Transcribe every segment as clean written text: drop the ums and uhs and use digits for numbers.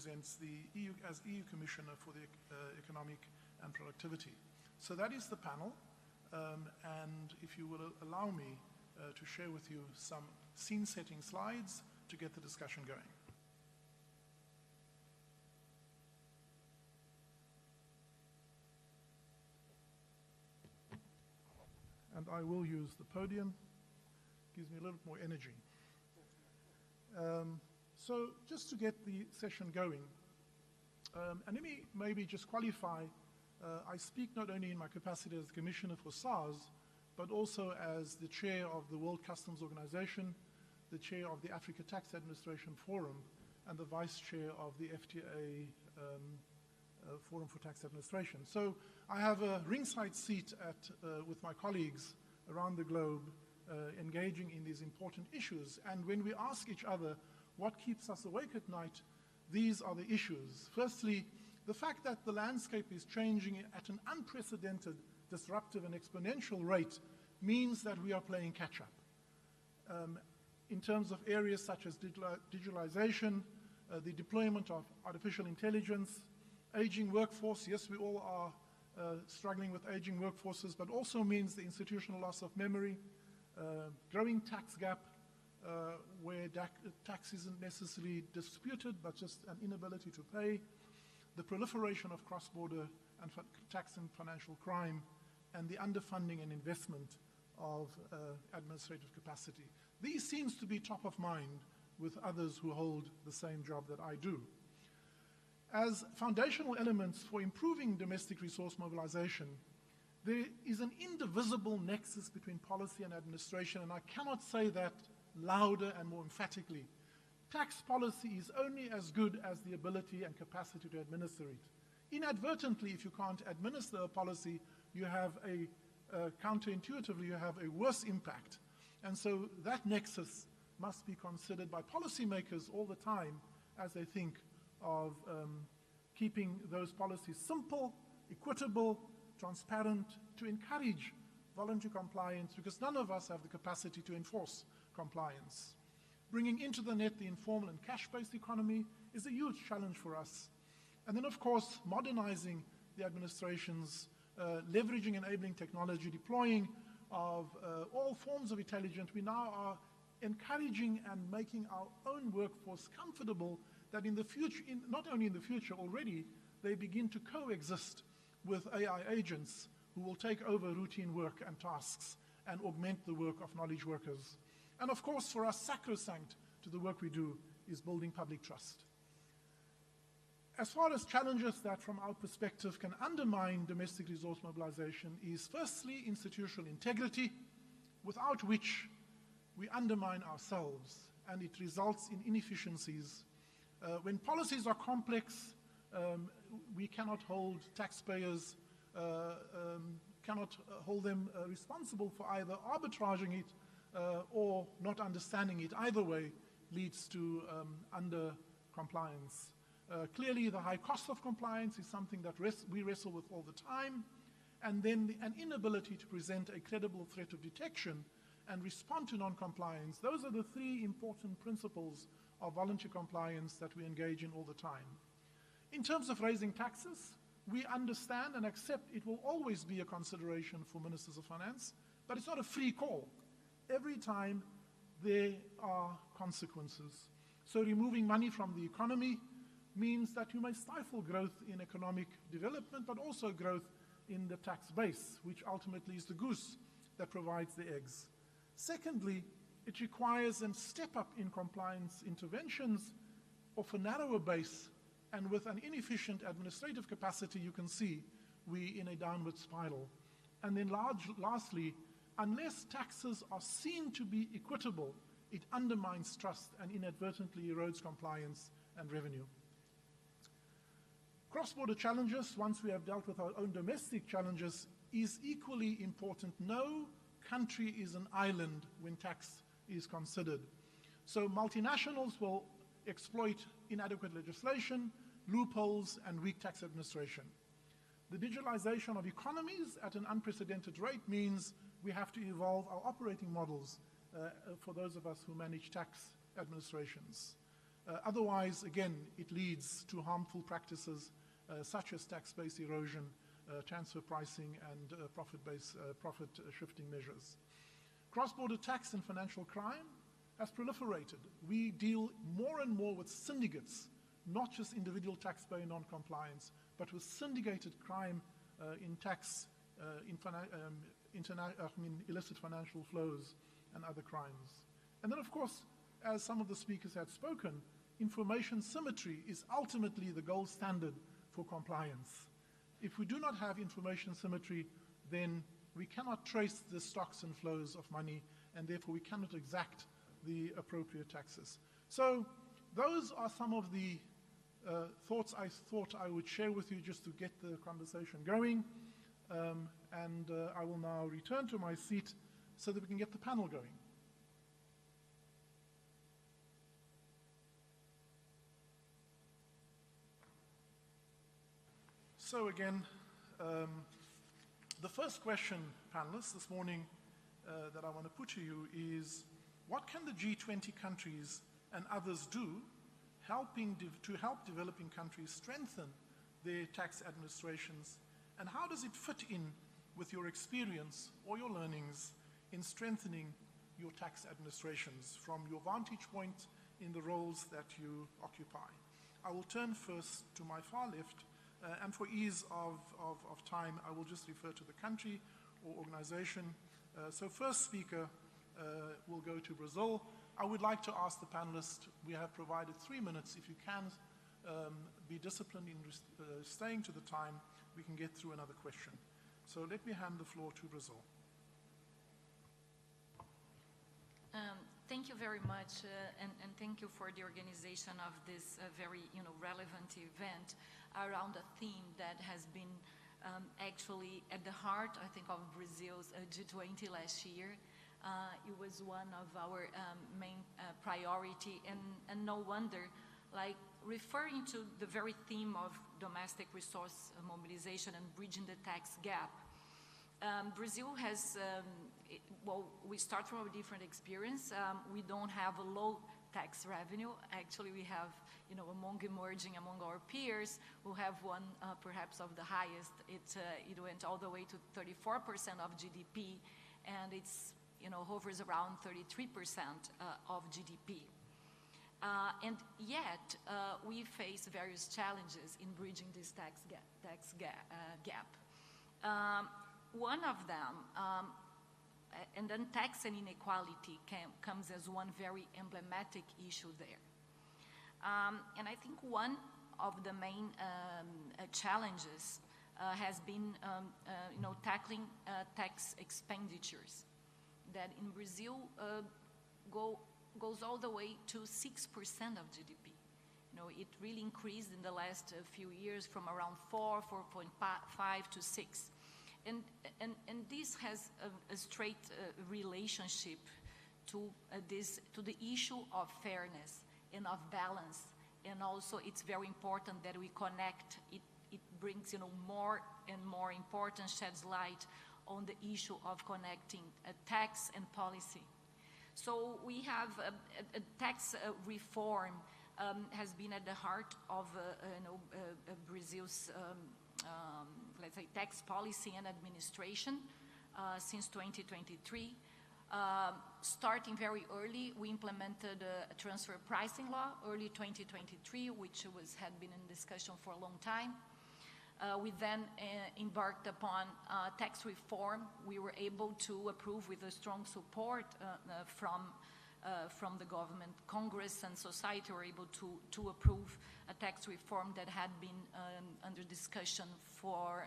represents the EU as EU Commissioner for the Economic and Productivity. So that is the panel, and if you will allow me to share with you some scene-setting slides to get the discussion going. And I will use the podium. Gives me a little more energy. So just to get the session going, and let me maybe just qualify, I speak not only in my capacity as Commissioner for SARS, but also as the chair of the World Customs Organization, the chair of the Africa Tax Administration Forum, and the vice chair of the FTA Forum for Tax Administration. So I have a ringside seat with my colleagues around the globe engaging in these important issues. And when we ask each other what keeps us awake at night, these are the issues. Firstly, the fact that the landscape is changing at an unprecedented, disruptive and exponential rate means that we are playing catch-up. In terms of areas such as digitalization, the deployment of artificial intelligence, aging workforce, yes, we all are struggling with aging workforces, but also means the institutional loss of memory, growing tax gap, where tax isn't necessarily disputed, but just an inability to pay, the proliferation of cross-border and tax and financial crime, and the underfunding and investment of administrative capacity. These seems to be top of mind with others who hold the same job that I do. As foundational elements for improving domestic resource mobilization, there is an indivisible nexus between policy and administration, and I cannot say that louder and more emphatically. Tax policy is only as good as the ability and capacity to administer it. Inadvertently, if you can't administer a policy, you have counterintuitively, you have a worse impact. And so that nexus must be considered by policymakers all the time as they think of keeping those policies simple, equitable, transparent, to encourage voluntary compliance, because none of us have the capacity to enforce compliance. Bringing into the net the informal and cash-based economy is a huge challenge for us. And then, of course, modernizing the administrations, leveraging enabling technology, deploying of all forms of intelligence. We now are encouraging and making our own workforce comfortable that in the future, not only in the future, already they begin to coexist with AI agents who will take over routine work and tasks and augment the work of knowledge workers. And of course, for us, sacrosanct to the work we do is building public trust. As far as challenges that, from our perspective, can undermine domestic resource mobilization is firstly institutional integrity, without which we undermine ourselves, and it results in inefficiencies. When policies are complex, we cannot hold taxpayers, cannot hold them responsible for either arbitraging it or not understanding it. Either way leads to under-compliance. Clearly, the high cost of compliance is something that we wrestle with all the time, and then an inability to present a credible threat of detection and respond to non-compliance. Those are the three important principles of voluntary compliance that we engage in all the time. In terms of raising taxes, we understand and accept it will always be a consideration for ministers of finance, but it's not a free call. Every time there are consequences. So removing money from the economy means that you may stifle growth in economic development, but also growth in the tax base, which ultimately is the goose that provides the eggs. Secondly, it requires a step up in compliance interventions of a narrower base, and with an inefficient administrative capacity, you can see we're in a downward spiral. And then lastly, unless taxes are seen to be equitable, it undermines trust and inadvertently erodes compliance and revenue. Cross-border challenges, once we have dealt with our own domestic challenges, is equally important. No country is an island when tax is considered. So multinationals will exploit inadequate legislation, loopholes, and weak tax administration. The digitalization of economies at an unprecedented rate means we have to evolve our operating models for those of us who manage tax administrations. Otherwise, again, it leads to harmful practices such as tax-based erosion, transfer pricing, and profit shifting measures. Cross-border tax and financial crime has proliferated. We deal more and more with syndicates, not just individual taxpayer non-compliance, but with syndicated crime in tax, illicit financial flows and other crimes. And then, of course, as some of the speakers had spoken, information symmetry is ultimately the gold standard for compliance. If we do not have information symmetry, then we cannot trace the stocks and flows of money, and therefore we cannot exact the appropriate taxes. So those are some of the thoughts I thought I would share with you just to get the conversation going. And I will now return to my seat so that we can get the panel going. So again, the first question, panelists, this morning that I want to put to you is, what can the G20 countries and others do to help developing countries strengthen their tax administrations, and how does it fit in with your experience or your learnings in strengthening your tax administrations from your vantage point in the roles that you occupy? I will turn first to my far left, and for ease of time, I will just refer to the country or organization. So first speaker will go to Brazil. I would like to ask the panelists, we have provided 3 minutes. If you can be disciplined in staying to the time, we can get through another question. So let me hand the floor to Brazil. Thank you very much, and thank you for the organization of this very relevant event around a theme that has been actually at the heart, I think, of Brazil's G20 last year. It was one of our main priority, and no wonder, like referring to the very theme of domestic resource mobilization and bridging the tax gap. Brazil has, well, we start from a different experience. We don't have a low tax revenue. Actually, we have, among our peers, who have one perhaps of the highest. It went all the way to 34% of GDP, and it's, hovers around 33% of GDP. And yet, we face various challenges in bridging this tax gap. One of them, and then tax and inequality comes as one very emblematic issue there. And I think one of the main challenges has been, tackling tax expenditures that in Brazil goes all the way to 6% of GDP. It really increased in the last few years from around 4.5 to 6. And this has a straight relationship to the issue of fairness and of balance. And also it's very important that we connect. It brings more and more importance, sheds light on the issue of connecting tax and policy. So we have a tax reform has been at the heart of Brazil's let's say tax policy and administration since 2023. Starting very early, we implemented a transfer pricing law early 2023, which had been in discussion for a long time. We then embarked upon tax reform. We were able to approve with a strong support from the government. Congress and society were able to approve a tax reform that had been under discussion for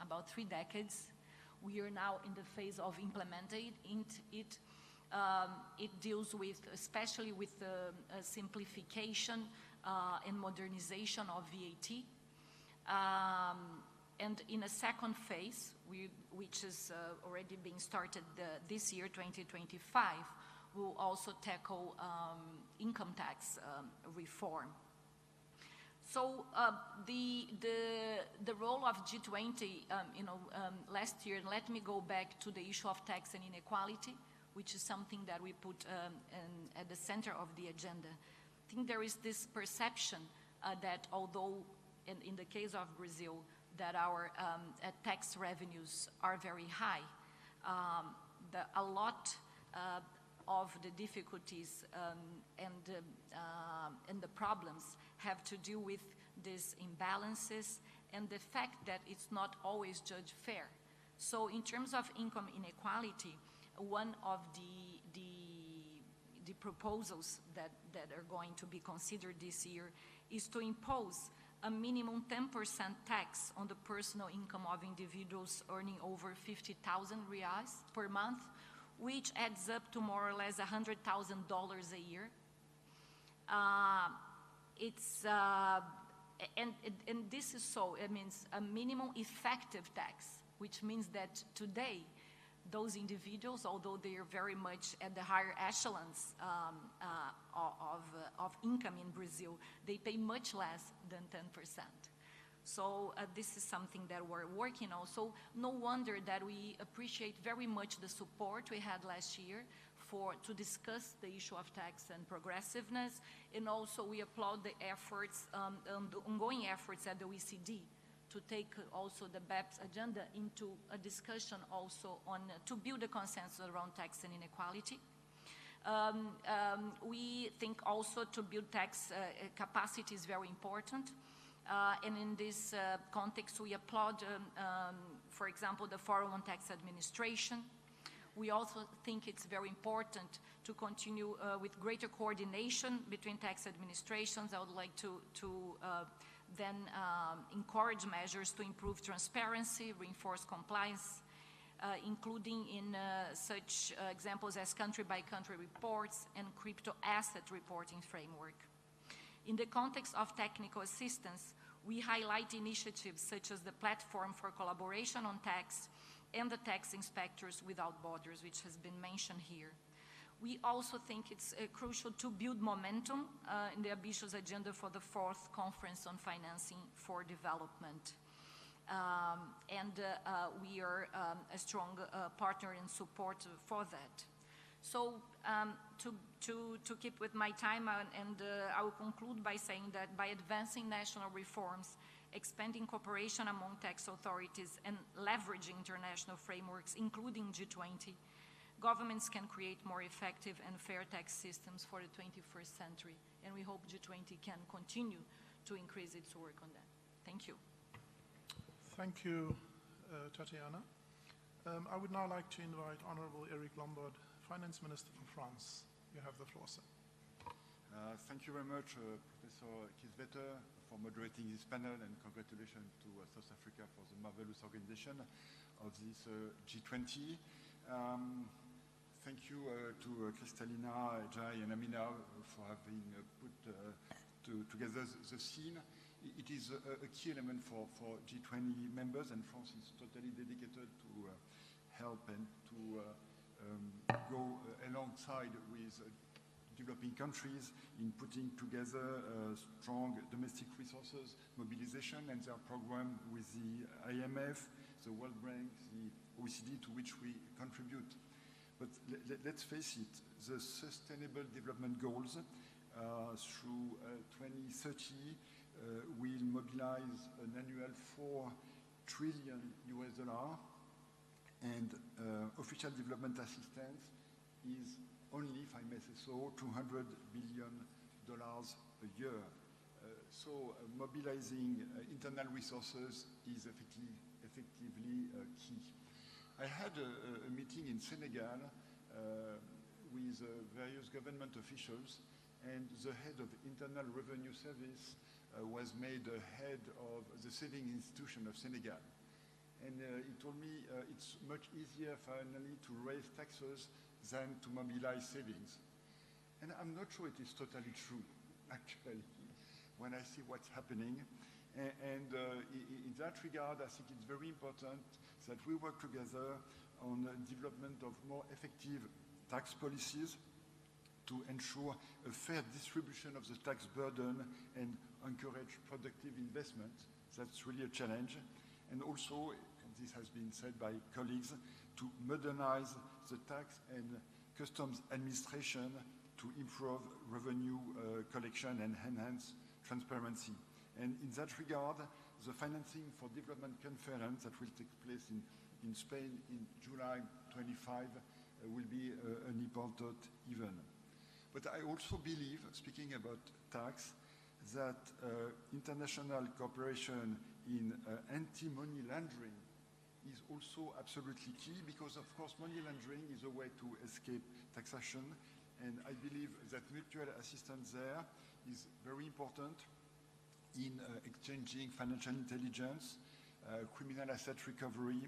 about 3 decades. We are now in the phase of implementing it. It deals with, especially with the simplification and modernization of VAT. And in a second phase, which is already being started this year, 2025, we'll also tackle income tax reform. So the role of G20, last year, let me go back to the issue of tax and inequality, which is something that we put at the center of the agenda. think there is this perception that although in the case of Brazil, that our tax revenues are very high, a lot of the difficulties and the problems have to do with these imbalances and the fact that it's not always judged fair. So in terms of income inequality, one of the proposals that are going to be considered this year is to impose a minimum 10% tax on the personal income of individuals earning over 50,000 reais per month, which adds up to more or less $100,000 a year. And this is so, it means a minimum effective tax, which means that today, those individuals, although they are very much at the higher echelons of income in Brazil, they pay much less than 10%. So this is something that we're working on. So no wonder that we appreciate very much the support we had last year to discuss the issue of tax and progressiveness, and also we applaud the efforts, the ongoing efforts at the OECD to take also the BEPS agenda into a discussion also on to build a consensus around tax and inequality. We think also to build tax capacity is very important. And in this context, we applaud, for example, the Forum on Tax Administration. We also think it's very important to continue with greater coordination between tax administrations. I would like to then encourage measures to improve transparency, reinforce compliance, including in such examples as country-by-country reports and crypto asset reporting framework. In the context of technical assistance, we highlight initiatives such as the Platform for Collaboration on Tax and the Tax Inspectors Without Borders, which has been mentioned here. We also think it's crucial to build momentum in the ambitious agenda for the 4th Conference on Financing for Development. We are a strong partner and support for that. So to keep with my time, I will conclude by saying that by advancing national reforms, expanding cooperation among tax authorities, and leveraging international frameworks, including G20, governments can create more effective and fair tax systems for the 21st century. And we hope G20 can continue to increase its work on that. Thank you. Thank you, Tatiana. I would now like to invite Honorable Eric Lombard, Finance Minister from France. You have the floor, sir. Thank you very much, Professor Kieswetter, for moderating this panel, and congratulations to South Africa for the marvelous organization of this G20. Thank you to Kristalina, Jai, and Amina for having put together the scene. It is a key element for G20 members, and France is totally dedicated to help and to go alongside with developing countries in putting together strong domestic resources, mobilization, and their program with the IMF, the World Bank, the OECD, to which we contribute. But let's face it, the Sustainable Development Goals through 2030 will mobilize an annual $4 trillion, and official development assistance is only, if I may say so, $200 billion a year. So mobilizing internal resources is effectively key. I had a meeting in Senegal with various government officials, and the head of Internal Revenue Service was made head of the saving institution of Senegal. And he told me it's much easier finally to raise taxes than to mobilize savings. And I'm not sure it is totally true, actually, when I see what's happening. And in that regard, I think it's very important that we work together on the development of more effective tax policies to ensure a fair distribution of the tax burden and encourage productive investment. That's really a challenge. And also, and this has been said by colleagues, to modernize the tax and customs administration to improve revenue collection and enhance transparency. And in that regard, the Financing for Development Conference that will take place in Spain in July 25 will be an important event. But I also believe, speaking about tax, that international cooperation in anti-money laundering is also absolutely key, because of course money laundering is a way to escape taxation, and I believe that mutual assistance there is very important in exchanging financial intelligence, criminal asset recovery,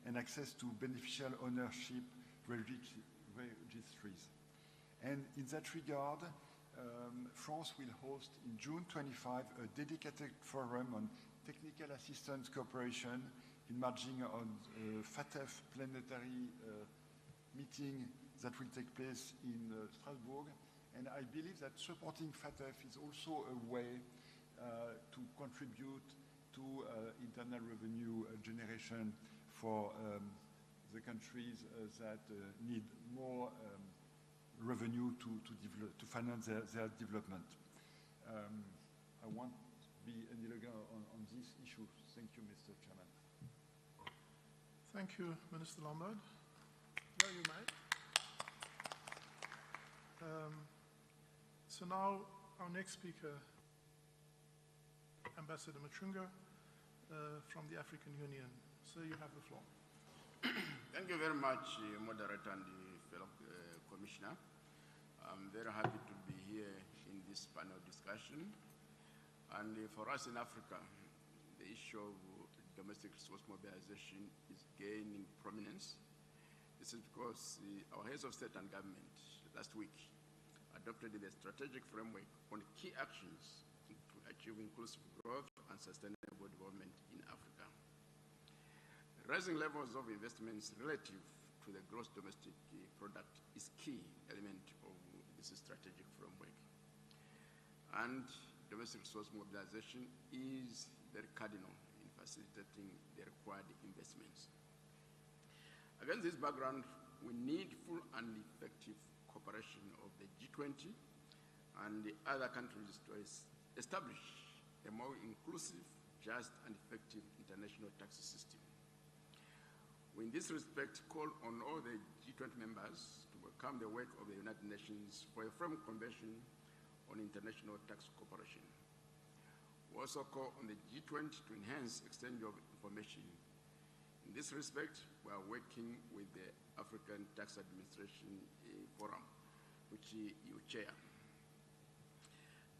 and access to beneficial ownership registries. And in that regard, France will host in June 25 a dedicated forum on technical assistance cooperation, emerging on FATF plenary meeting that will take place in Strasbourg. And I believe that supporting FATF is also a way to contribute to internal revenue generation for the countries that need more revenue to finance their development. I won't be any longer on this issue. Thank you, Mr. Chairman. Thank you, Minister Lombard. No, you may. So now our next speaker, Ambassador Machunga from the African Union. So you have the floor. Thank you very much, Moderator and the fellow Commissioner. I'm very happy to be here in this panel discussion. And for us in Africa, the issue of domestic resource mobilization is gaining prominence. This is because our heads of state and government last week adopted the strategic framework on key actions to achieve inclusive growth and sustainable development in Africa. Rising levels of investments relative to the gross domestic product is key element of this strategic framework. And domestic resource mobilization is very cardinal in facilitating the required investments. Against this background, we need full and effective cooperation of the G20 and the other countries to establish a more inclusive, just, and effective international tax system. We, in this respect, call on all the G20 members to welcome the work of the United Nations for a framework convention on international tax cooperation. We also call on the G20 to enhance exchange of information. In this respect, we are working with the African Tax Administration Forum, which you chair.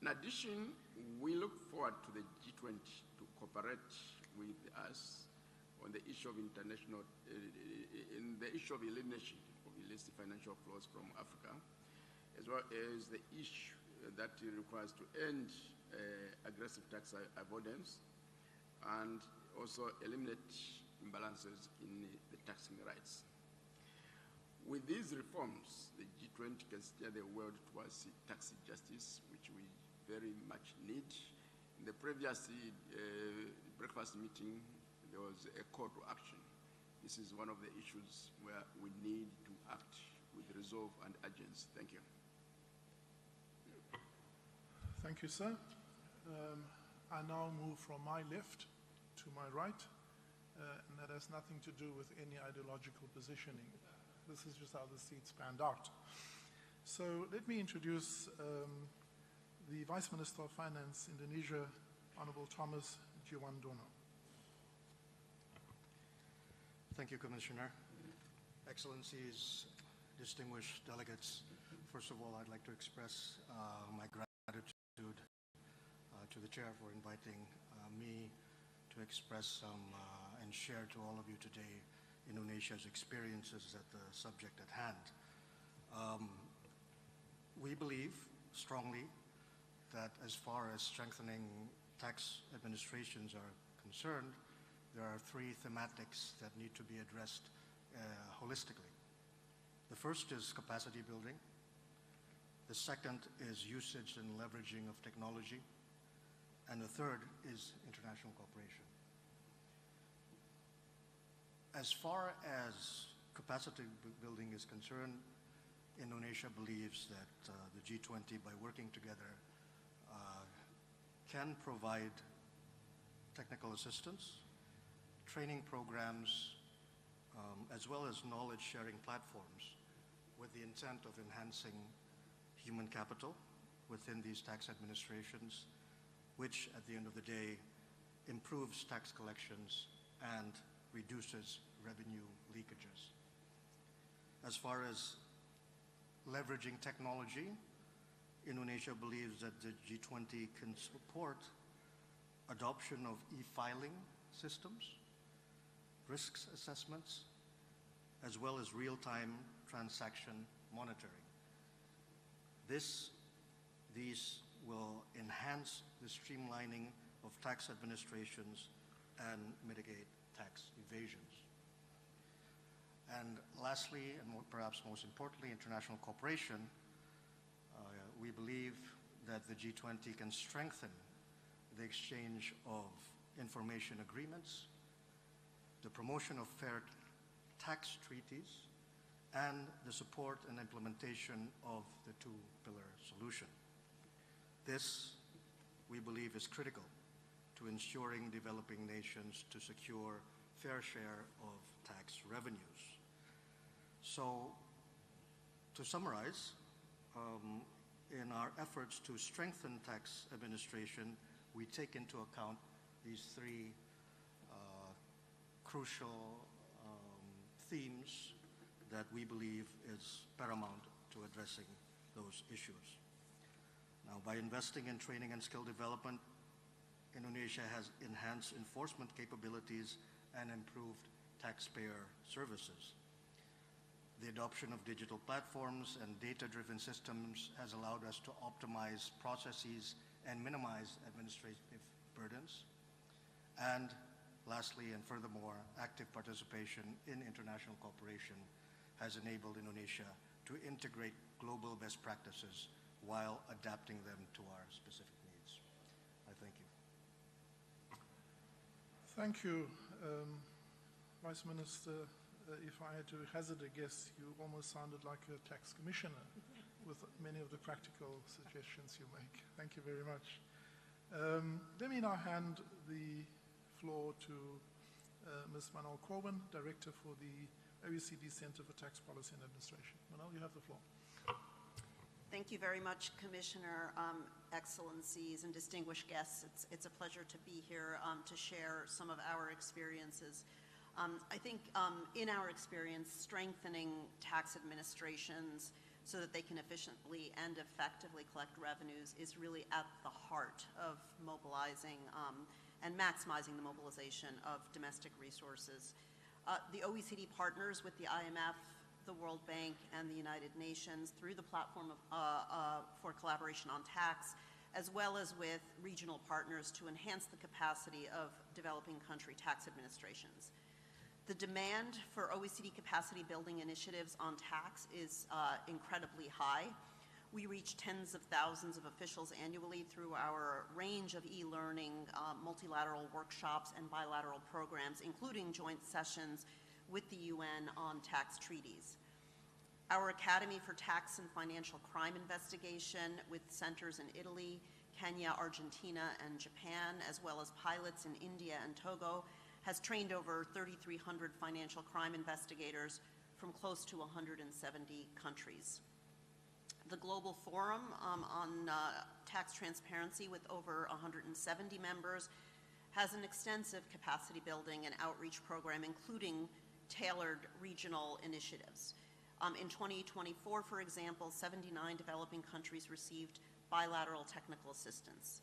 In addition, we look forward to the G20 to cooperate with us on the issue of international, in the issue of elimination of illicit financial flows from Africa, as well as the issue that requires to end aggressive tax avoidance and also eliminate imbalances in the taxing rights. With these reforms, the G20 can steer the world towards tax justice, which we very much need. In the previous breakfast meeting, there was a call to action. This is one of the issues where we need to act with resolve and urgency. Thank you. Thank you, sir. I now move from my left to my right, and that has nothing to do with any ideological positioning. This is just how the seats panned out. So let me introduce the Vice Minister of Finance, Indonesia, Honorable Thomas Godongwana. Thank you, Commissioner. Excellencies, distinguished delegates, first of all, I'd like to express my gratitude to the Chair for inviting me to express and share to all of you today Indonesia's experiences at the subject at hand. We believe strongly that as far as strengthening tax administrations are concerned, there are three thematics that need to be addressed holistically. The first is capacity building. The second is usage and leveraging of technology. And the third is international cooperation. As far as capacity building is concerned, Indonesia believes that the G20, by working together, can provide technical assistance, training programs, as well as knowledge-sharing platforms with the intent of enhancing human capital within these tax administrations, which at the end of the day improves tax collections and reduces revenue leakages. As far as leveraging technology, Indonesia believes that the G20 can support adoption of e-filing systems, risks assessments, as well as real-time transaction monitoring. These will enhance the streamlining of tax administrations and mitigate tax evasions. And lastly, and perhaps most importantly, international cooperation. We believe that the G20 can strengthen the exchange of information agreements, the promotion of fair tax treaties, and the support and implementation of the two-pillar solution. This, we believe, is critical to ensuring developing nations to secure fair share of tax revenues. So, to summarize, in our efforts to strengthen tax administration, we take into account these three crucial themes that we believe is paramount to addressing those issues. Now, by investing in training and skill development, Indonesia has enhanced enforcement capabilities and improved taxpayer services. The adoption of digital platforms and data-driven systems has allowed us to optimize processes and minimize administrative burdens. And lastly, and furthermore, active participation in international cooperation has enabled Indonesia to integrate global best practices while adapting them to our specific needs. I thank you. Thank you, Vice Minister. If I had to hazard a guess, you almost sounded like a tax commissioner with many of the practical suggestions you make. Thank you very much. Let me now hand the floor to Ms. Manal Corwin, Director for the OECD Center for Tax Policy and Administration. Manal, you have the floor. Thank you very much, Commissioner, Excellencies, and distinguished guests. It's a pleasure to be here to share some of our experiences. I think in our experience, strengthening tax administrations so that they can efficiently and effectively collect revenues is really at the heart of mobilizing and maximizing the mobilization of domestic resources. The OECD partners with the IMF, the World Bank, and the United Nations through the platform for collaboration on tax, as well as with regional partners to enhance the capacity of developing country tax administrations. The demand for OECD capacity building initiatives on tax is incredibly high. We reach tens of thousands of officials annually through our range of e-learning, multilateral workshops, and bilateral programs, including joint sessions with the UN on tax treaties. Our Academy for Tax and Financial Crime Investigation with centers in Italy, Kenya, Argentina, and Japan, as well as pilots in India and Togo, has trained over 3,300 financial crime investigators from close to 170 countries. The Global Forum on Tax Transparency, with over 170 members, has an extensive capacity building and outreach program, including tailored regional initiatives. In 2024, for example, 79 developing countries received bilateral technical assistance.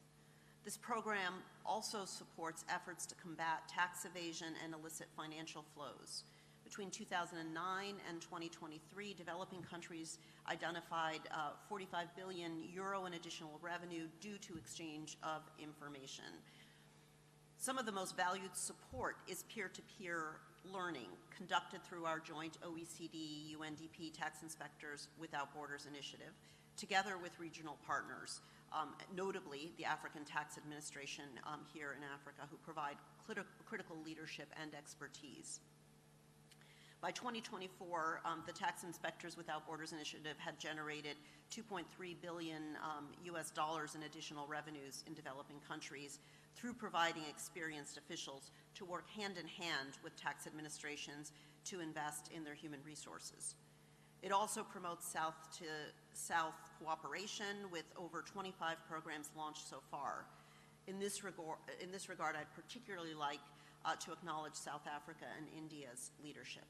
This program also supports efforts to combat tax evasion and illicit financial flows. Between 2009 and 2023, developing countries identified 45 billion euro in additional revenue due to exchange of information. Some of the most valued support is peer-to-peer learning conducted through our joint OECD-UNDP Tax Inspectors Without Borders initiative, together with regional partners. Notably the African Tax Administration here in Africa, who provide critical leadership and expertise. By 2024, the Tax Inspectors Without Borders Initiative had generated $2.3 billion US dollars in additional revenues in developing countries through providing experienced officials to work hand in hand with tax administrations to invest in their human resources. It also promotes South-to-South cooperation with over 25 programs launched so far. In this regard, I'd particularly like to acknowledge South Africa and India's leadership.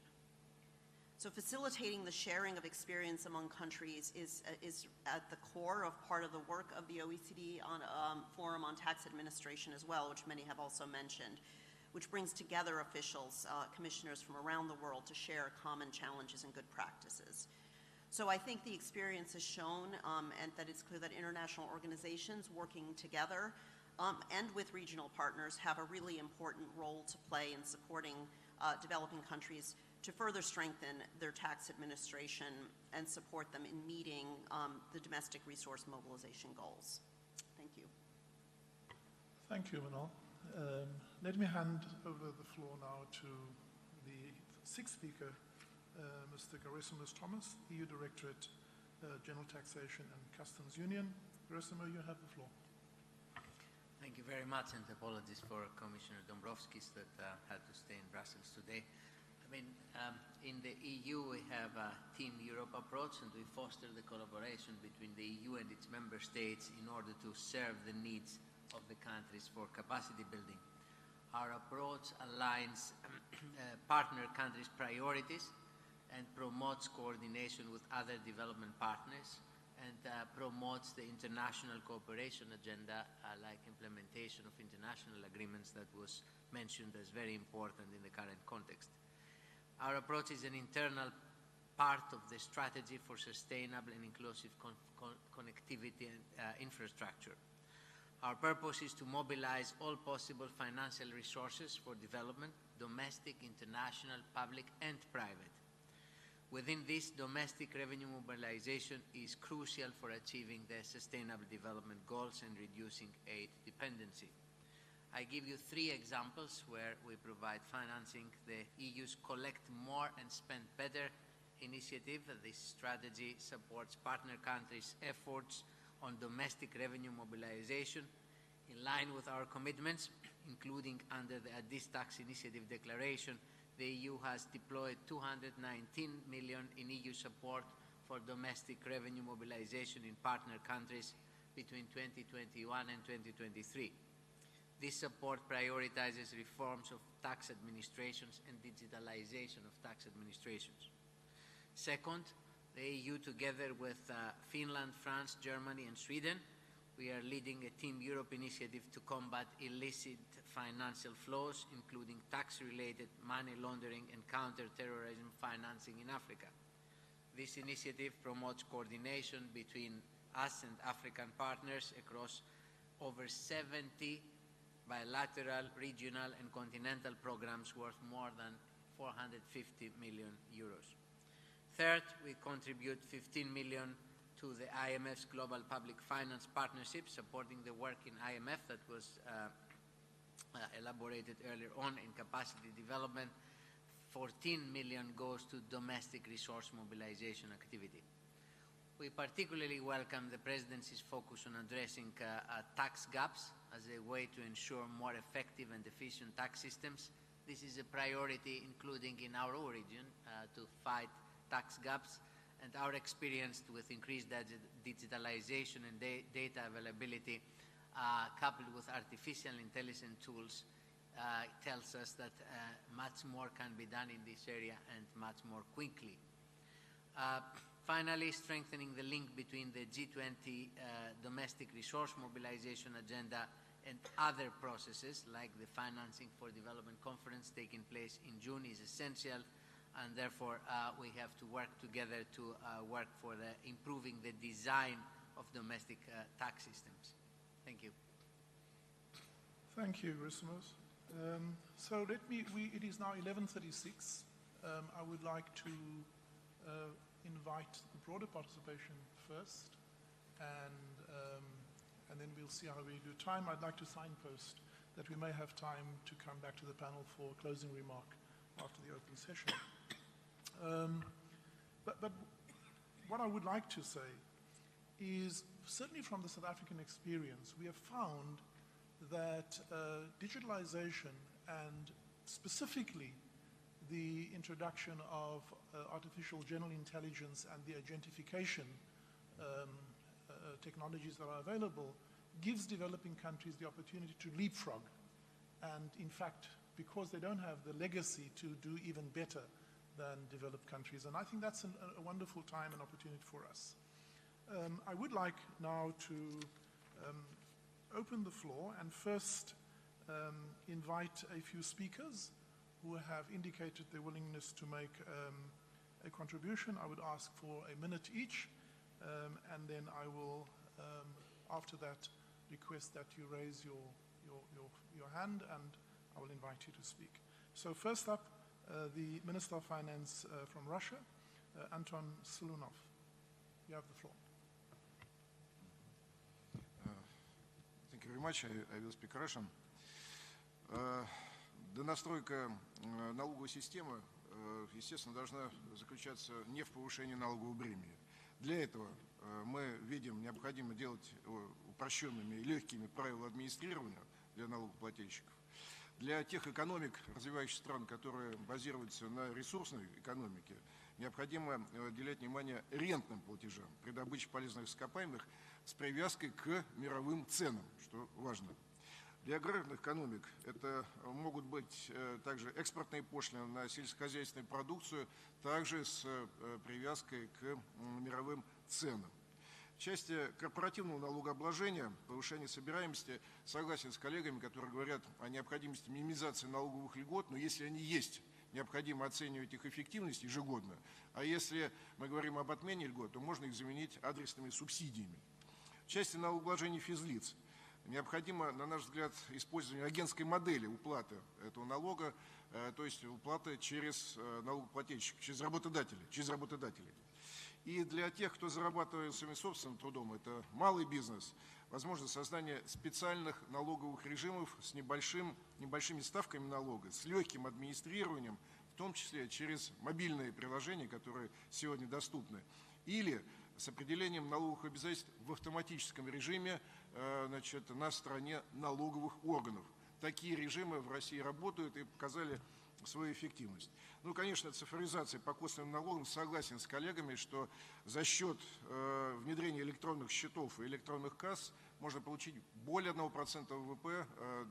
So facilitating the sharing of experience among countries is at the core of part of the work of the OECD Forum on Tax Administration as well, which many have also mentioned, which brings together officials, commissioners from around the world to share common challenges and good practices. So I think the experience has shown and that it's clear that international organizations working together and with regional partners have a really important role to play in supporting developing countries to further strengthen their tax administration and support them in meeting the domestic resource mobilization goals. Thank you. Thank you, Manal. Let me hand over the floor now to the sixth speaker, Mr. Gerasimus Thomas, EU Directorate, General Taxation and Customs Union. Gerasimus, you have the floor. Thank you very much, and apologies for Commissioner Dombrovskis that had to stay in Brussels today. In the EU we have a Team Europe approach, and we foster the collaboration between the EU and its member states in order to serve the needs of the countries for capacity building. Our approach aligns partner countries' priorities and promotes coordination with other development partners, and promotes the international cooperation agenda like implementation of international agreements that was mentioned as very important in the current context. Our approach is an internal part of the strategy for sustainable and inclusive connectivity and infrastructure. Our purpose is to mobilize all possible financial resources for development, domestic, international, public, and private. Within this, domestic revenue mobilization is crucial for achieving the Sustainable Development Goals and reducing aid dependency. I give you 3 examples where we provide financing. The EU's Collect More and Spend Better initiative. This strategy supports partner countries' efforts on domestic revenue mobilization in line with our commitments, including under the Addis Tax Initiative Declaration. The EU has deployed 219 million in EU support for domestic revenue mobilization in partner countries between 2021 and 2023. This support prioritizes reforms of tax administrations and digitalization of tax administrations. Second, the EU, together with Finland, France, Germany, and Sweden, we are leading a Team Europe initiative to combat illicit financial flows, including tax-related money laundering and counter-terrorism financing in Africa. This initiative promotes coordination between us and African partners across over 70 bilateral, regional, and continental programs worth more than 450 million euros. Third, we contribute 15 million to the IMF's Global Public Finance Partnership, supporting the work in IMF that was elaborated earlier on in capacity development. 14 million goes to domestic resource mobilization activity. We particularly welcome the Presidency's focus on addressing tax gaps as a way to ensure more effective and efficient tax systems. This is a priority, including in our own region, to fight tax gaps, and our experience with increased digitalization and data availability, coupled with artificial intelligence tools, tells us that much more can be done in this area and much more quickly. Finally, strengthening the link between the G20 domestic resource mobilization agenda and other processes like the Financing for Development Conference taking place in June is essential, and therefore we have to work together to work for improving the design of domestic tax systems. Thank you. Thank you, Gerasimus. So it is now 11:36. I would like to invite the broader participation first, and then we'll see how we do time. I'd like to signpost that we may have time to come back to the panel for a closing remark after the open session. But what I would like to say is, certainly from the South African experience, we have found that digitalization and specifically the introduction of artificial general intelligence and the agentification technologies that are available gives developing countries the opportunity to leapfrog. And in fact, because they don't have the legacy to do even better than developed countries. And I think that's a wonderful time and opportunity for us. I would like now to open the floor and first invite a few speakers who have indicated their willingness to make a contribution. I would ask for a minute each, and then I will, after that, request that you raise your hand, and I will invite you to speak. So first up, the Minister of Finance from Russia, Anton Silunov. You have the floor. Thank you very much. I will speak Russian. Донастройка налоговой системы, естественно, должна заключаться не в повышении налогового бремени. Для этого мы видим необходимо делать упрощенными и легкими правила администрирования для налогоплательщиков. Для тех экономик развивающихся стран, которые базируются на ресурсной экономике, необходимо уделять внимание рентным платежам при добыче полезных ископаемых с привязкой к мировым ценам, что важно. Для аграрных экономик это могут быть также экспортные пошлины на сельскохозяйственную продукцию, также с привязкой к мировым ценам. В части корпоративного налогообложения, повышения собираемости, согласен с коллегами, которые говорят о необходимости минимизации налоговых льгот, но если они есть, необходимо оценивать их эффективность ежегодно, а если мы говорим об отмене льгот, то можно их заменить адресными субсидиями. В части налогообложения физлиц необходимо, на наш взгляд, использование агентской модели уплаты этого налога, то есть уплаты через налогоплательщиков, через работодателей. И для тех, кто зарабатывает своим собственным трудом, это малый бизнес, возможно создание специальных налоговых режимов с небольшими ставками налога, с легким администрированием, в том числе через мобильные приложения, которые сегодня доступны, или с определением налоговых обязательств в автоматическом режиме на стороне налоговых органов. Такие режимы в России работают и показали свою эффективность. Ну, конечно, цифровизация по косвенным налогам, согласен с коллегами, что за счет внедрения электронных счетов и электронных касс можно получить более 1% ВВП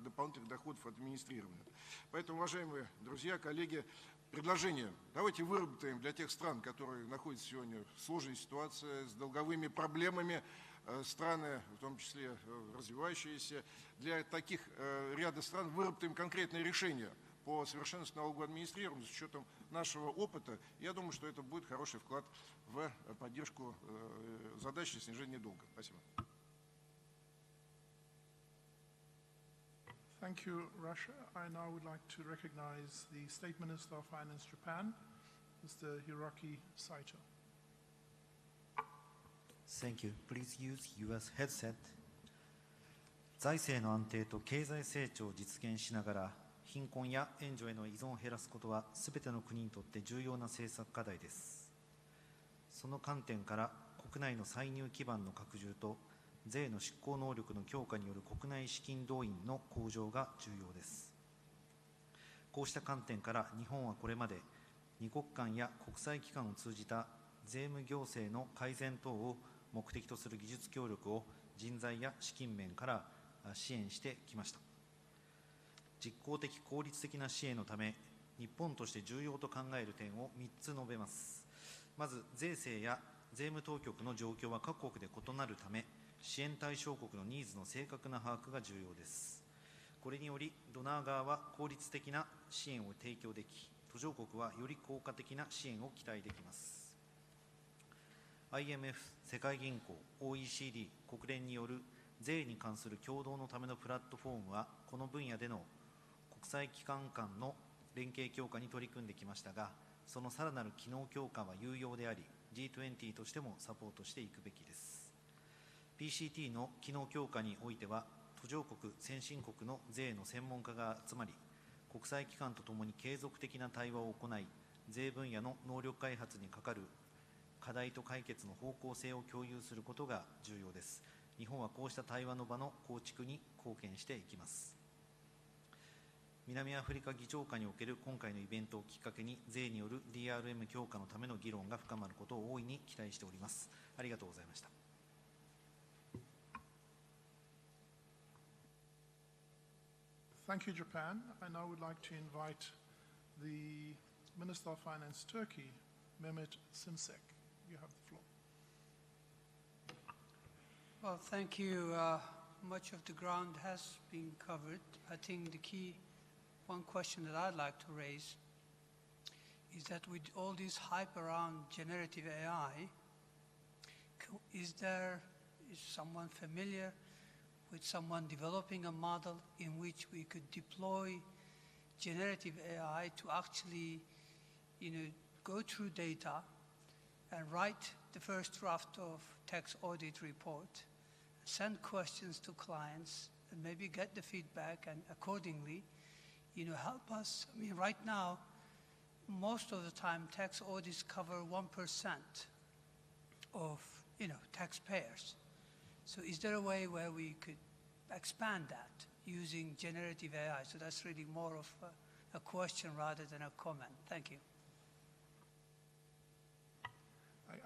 дополнительных доходов от администрирования. Поэтому, уважаемые друзья, коллеги, предложение. Давайте выработаем для тех стран, которые находятся сегодня в сложной ситуации, с долговыми проблемами, страны, в том числе развивающиеся, для таких ряда стран выработаем конкретные решения по совершенству налогового администрирования с учетом нашего опыта. Я думаю, что это будет хороший вклад в поддержку задачи снижения долга. Спасибо. Thank you, Russia. I now would like to recognize the State Minister of Finance, Japan, Mr. Hiroki Saito. Thank you. Please use your headset. 財政の安定と経済成長を実現しながら、貧困や援助への依存を減らすことは、すべての国にとって重要な政策課題です。その観点から、国内の歳入基盤の拡充と、税の執行能力の強化による国内資金動員の向上が重要です。こうした観点から日本はこれまで二国間や国際機関を通じた税務行政の改善等を目的とする技術協力を人材や資金面から支援してきました。実効的効率的な支援のため、日本として重要と考える点を3つ述べます。まず、税制や税務当局の状況は各国で異なるため、支援対象国のニーズの正確な把握が重要です。これにより、ドナー側は効率的な支援を提供でき、途上国はより効果的な支援を期待できます。IMF、世界銀行、OECD、国連による税に関する共同のためのプラットフォームは、この分野での国際機関間の連携強化に取り組んできましたが、そのさらなる機能強化は有用であり、G20 としてもサポートしていくべきです。PCT の機能強化においては、途上国、先進国の税の専門家が集まり、国際機関とともに継続的な対話を行い、税分野の能力開発にかかる課題と解決の方向性を共有することが重要です。日本はこうした対話の場の構築に貢献していきます。南アフリカ議長会における今回のイベントをきっかけに、税による DRM 強化のための議論が深まることを大いに期待しております。ありがとうございました。Thank you, Japan. I now would like to invite the Minister of Finance Turkey, Mehmet Simsek. You have the floor. Well, thank you. Much of the ground has been covered. I think the key one question that I'd like to raise is that with all this hype around generative AI, is someone familiar with someone developing a model in which we could deploy generative AI to actually, go through data and write the first draft of tax audit report, send questions to clients, and maybe get the feedback and accordingly, help us. I mean, right now, most of the time, tax audits cover 1% of, taxpayers. So is there a way where we could expand that using generative AI? So that's really more of a question rather than a comment. Thank you.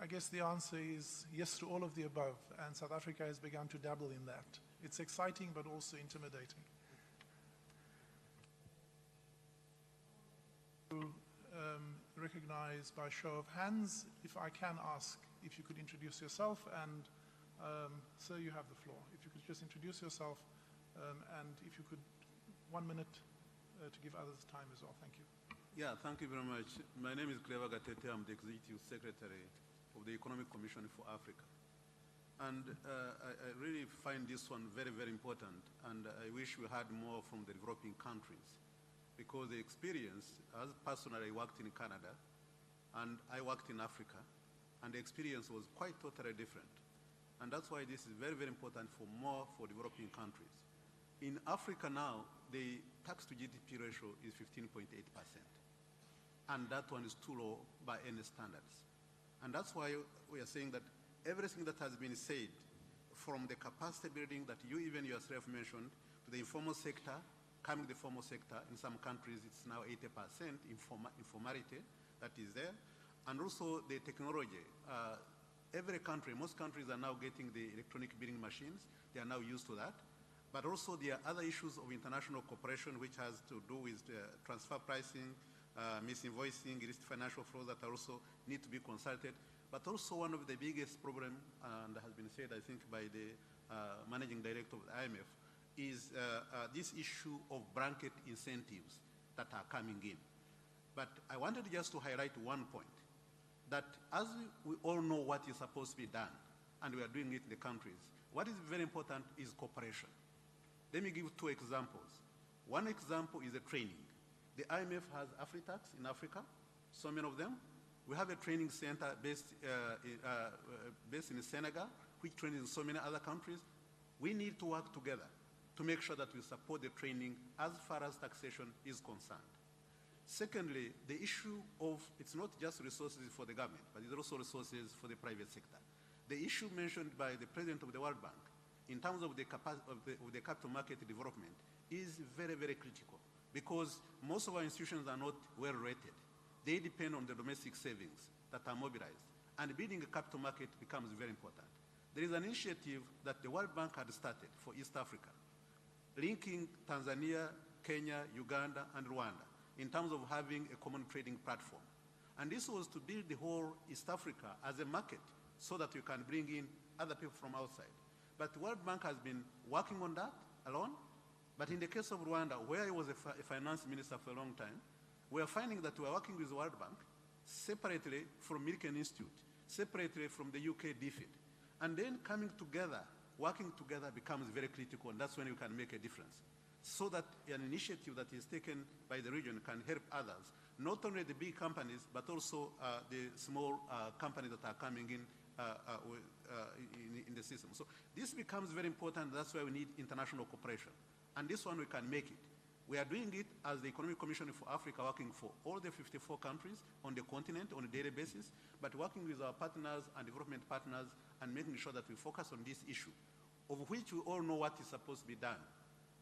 I guess the answer is yes to all of the above, and South Africa has begun to dabble in that. It's exciting, but also intimidating. Recognize by show of hands, if I can ask if you could introduce yourself, and sir, you have the floor. If you could just introduce yourself, and if you could, 1 minute to give others time as well. Thank you. Yeah, thank you very much. My name is Clever Gatete. I'm the Executive Secretary of the Economic Commission for Africa. And I really find this one very, very important, and I wish we had more from the developing countries, because the experience, as personally I worked in Canada, and I worked in Africa, and the experience was quite totally different. And that's why this is very, very important for developing countries. In Africa now, the tax to GDP ratio is 15.8%. And that one is too low by any standards. And that's why we are saying that everything that has been said, from the capacity building that you even yourself mentioned, to the informal sector, coming the formal sector, in some countries it's now 80% informality that is there, and also the technology. Every country, most countries are now getting the electronic billing machines. They are now used to that. But also there are other issues of international cooperation which has to do with transfer pricing, misinvoicing, illicit financial flows that also need to be consulted. But also one of the biggest problems, and has been said I think by the managing director of the IMF, is this issue of blanket incentives that are coming in. But I wanted just to highlight one point, that as we all know what is supposed to be done, and we are doing it in the countries, what is very important is cooperation. Let me give 2 examples. One example is the training. The IMF has AfriTax in Africa, so many of them. We have a training center based in Senegal, which trains in so many other countries. We need to work together to make sure that we support the training as far as taxation is concerned. Secondly, the issue of, it's not just resources for the government, but it's also resources for the private sector. The issue mentioned by the President of the World Bank in terms of the capital market development is very, very critical, because most of our institutions are not well rated. They depend on the domestic savings that are mobilized, and building a capital market becomes very important. There is an initiative that the World Bank had started for East Africa, linking Tanzania, Kenya, Uganda, and Rwanda in terms of having a common trading platform. And this was to build the whole East Africa as a market so that you can bring in other people from outside. But the World Bank has been working on that alone. But in the case of Rwanda, where I was a finance minister for a long time, we are finding that we are working with the World Bank separately from Milken Institute, separately from the UK DFID. And then coming together, working together becomes very critical, and that's when you can make a difference. So that an initiative that is taken by the region can help others, not only the big companies, but also the small companies that are coming in the system. So this becomes very important. That's why we need international cooperation. And this one we can make it. We are doing it as the Economic Commissioner for Africa, working for all the 54 countries on the continent on a daily basis, but working with our partners and development partners and making sure that we focus on this issue, of which we all know what is supposed to be done.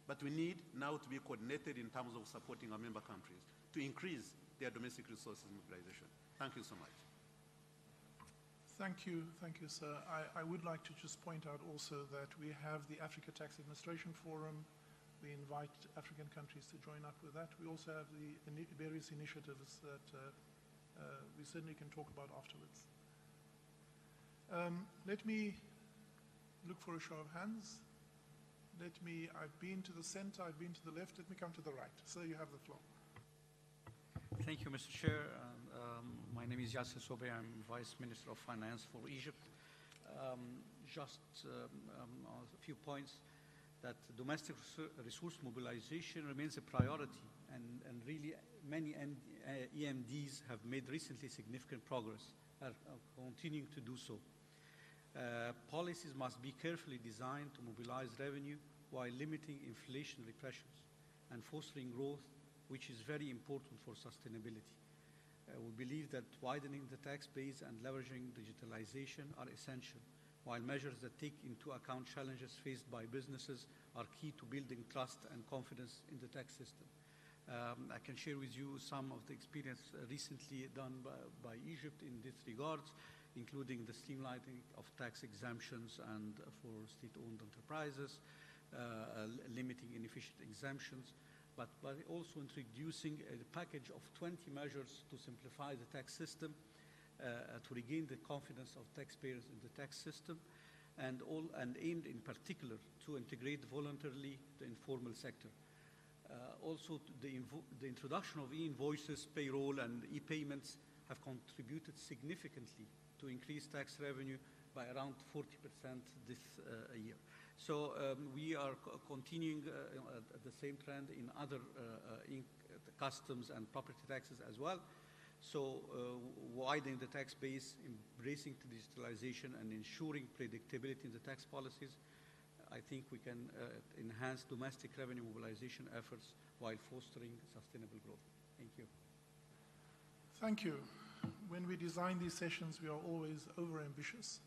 But we need now to be coordinated in terms of supporting our member countries to increase their domestic resources mobilization. Thank you so much. Thank you, sir. I would like to just point out also that we have the Africa Tax Administration Forum. We invite African countries to join up with that. We also have the various initiatives that we certainly can talk about afterwards. Let me look for a show of hands. I've been to the center, I've been to the left, let me come to the right. Sir, you have the floor. Thank you, Mr. Chair. My name is Yasser Sobe. I'm Vice Minister of Finance for Egypt. Just a few points. That domestic resource mobilization remains a priority, and really many EMDs have made recently significant progress, are continuing to do so. Policies must be carefully designed to mobilize revenue while limiting inflationary pressures and fostering growth, which is very important for sustainability. We believe that widening the tax base and leveraging digitalization are essential, while measures that take into account challenges faced by businesses are key to building trust and confidence in the tax system. I can share with you some of the experience recently done by Egypt in this regards, including the streamlining of tax exemptions and for state-owned enterprises, limiting inefficient exemptions, but also introducing a package of 20 measures to simplify the tax system, to regain the confidence of taxpayers in the tax system, and aimed in particular to integrate voluntarily the informal sector. Also, the introduction of e-invoices, payroll, and e-payments have contributed significantly to increase tax revenue by around 40% this year. So we are continuing at the same trend in other customs and property taxes as well. So widening the tax base, embracing digitalization, and ensuring predictability in the tax policies, I think we can enhance domestic revenue mobilization efforts while fostering sustainable growth. Thank you. Thank you. When we design these sessions, we are always over-ambitious.